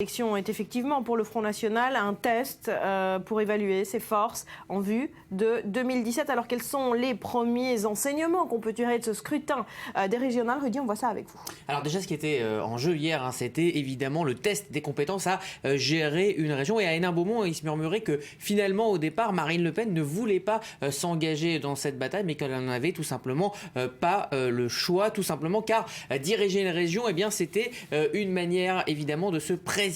L'élection est effectivement pour le Front National un test pour évaluer ses forces en vue de 2017. Alors quels sont les premiers enseignements qu'on peut tirer de ce scrutin des régionales? Rudy, on voit ça avec vous. Alors déjà, ce qui était en jeu hier, c'était évidemment le test des compétences à gérer une région. Et à Hénin-Beaumont, il se murmurait que finalement, au départ, Marine Le Pen ne voulait pas s'engager dans cette bataille, mais qu'elle n'en avait tout simplement pas le choix, tout simplement car diriger une région, eh bien, c'était une manière évidemment de se présidentialiser.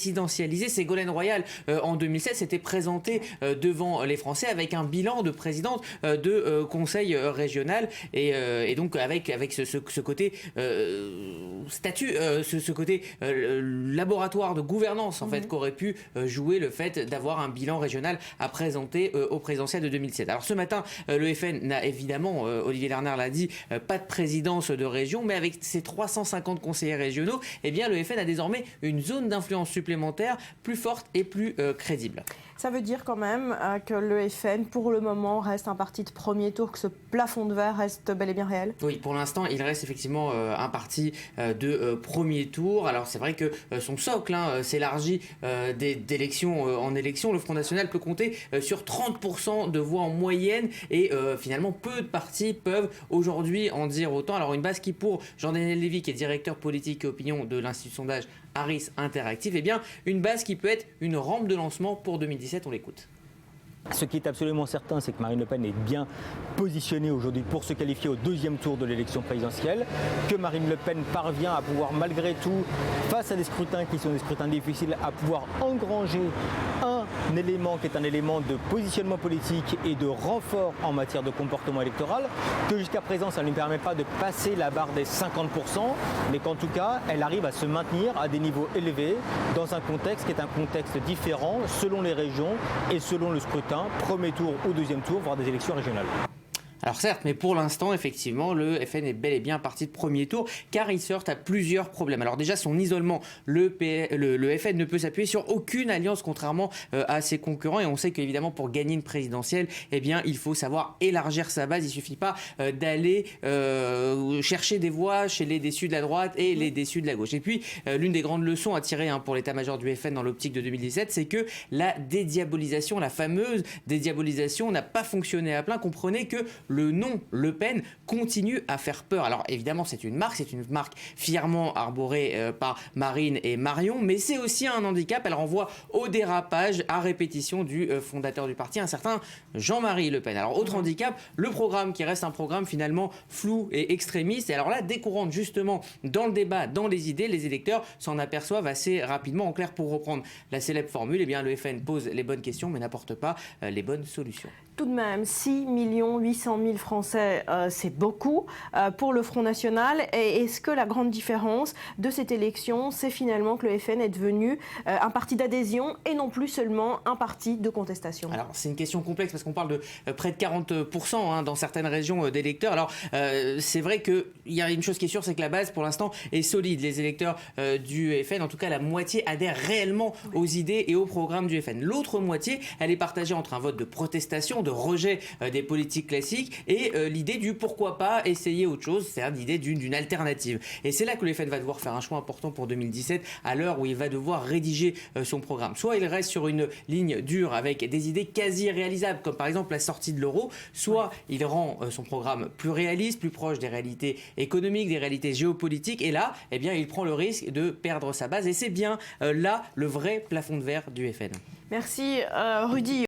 Ségolène Royal en 2016 s'était présentée devant les Français avec un bilan de présidente de conseil régional et donc avec ce côté statut, ce côté laboratoire de gouvernance en fait qu'aurait pu jouer le fait d'avoir un bilan régional à présenter au présidentiel de 2007. Alors ce matin, le FN n'a évidemment, Olivier Lerner l'a dit, pas de présidence de région, mais avec ses 350 conseillers régionaux, eh bien le FN a désormais une zone d'influence supplémentaire plus forte et plus crédible. Ça veut dire quand même que le FN, pour le moment, reste un parti de premier tour, que ce plafond de verre reste bel et bien réel? Oui, pour l'instant, il reste effectivement un parti de premier tour. Alors c'est vrai que son socle s'élargit d'élection en élection. Le Front National peut compter sur 30% de voix en moyenne et finalement peu de partis peuvent aujourd'hui en dire autant. Alors une base qui pour Jean-Daniel Lévy, qui est directeur politique et opinion de l'Institut de sondage Harris Interactive, eh bien une base qui peut être une rampe de lancement pour 2017. On l'écoute. Ce qui est absolument certain, c'est que Marine Le Pen est bien positionnée aujourd'hui pour se qualifier au deuxième tour de l'élection présidentielle, que Marine Le Pen parvient à pouvoir malgré tout, face à des scrutins qui sont des scrutins difficiles, à pouvoir engranger un élément qui est un élément de positionnement politique et de renfort en matière de comportement électoral, que jusqu'à présent ça ne lui permet pas de passer la barre des 50%, mais qu'en tout cas elle arrive à se maintenir à des niveaux élevés dans un contexte qui est un contexte différent selon les régions et selon le scrutin, premier tour ou deuxième tour, voire des élections régionales. Alors certes, mais pour l'instant, effectivement, le FN est bel et bien parti de premier tour car il se heurte à plusieurs problèmes. Alors déjà, son isolement, le FN ne peut s'appuyer sur aucune alliance contrairement à ses concurrents et on sait qu'évidemment pour gagner une présidentielle, eh bien, il faut savoir élargir sa base. Il ne suffit pas d'aller chercher des voix chez les déçus de la droite et les déçus de la gauche. Et puis, l'une des grandes leçons à tirer pour l'état-major du FN dans l'optique de 2017, c'est que la dédiabolisation, la fameuse dédiabolisation n'a pas fonctionné à plein. Comprenez que le nom Le Pen continue à faire peur. Alors évidemment c'est une marque fièrement arborée par Marine et Marion, mais c'est aussi un handicap. Elle renvoie au dérapage à répétition du fondateur du parti, un certain Jean-Marie Le Pen. Alors autre handicap, le programme qui reste un programme finalement flou et extrémiste. Et alors là, dès qu'on rentre justement dans le débat, dans les idées, les électeurs s'en aperçoivent assez rapidement. En clair, pour reprendre la célèbre formule, eh bien le FN pose les bonnes questions mais n'apporte pas les bonnes solutions. Tout de même, 6 800 000 Français, c'est beaucoup pour le Front National. Et est-ce que la grande différence de cette élection, c'est finalement que le FN est devenu un parti d'adhésion et non plus seulement un parti de contestation? Alors, c'est une question complexe parce qu'on parle de près de 40% dans certaines régions d'électeurs. Alors, c'est vrai qu'il y a une chose qui est sûre, c'est que la base, pour l'instant, est solide. Les électeurs du FN, en tout cas la moitié, adhèrent réellement aux idées et au programme du FN. L'autre moitié, elle est partagée entre un vote de protestation, de rejet des politiques classiques et l'idée du pourquoi pas essayer autre chose, c'est-à-dire l'idée d'une alternative. Et c'est là que le FN va devoir faire un choix important pour 2017 à l'heure où il va devoir rédiger son programme. Soit il reste sur une ligne dure avec des idées quasi réalisables comme par exemple la sortie de l'euro, soit il rend son programme plus réaliste, plus proche des réalités économiques, des réalités géopolitiques et là, eh bien, il prend le risque de perdre sa base et c'est bien là le vrai plafond de verre du FN. Merci Rudy.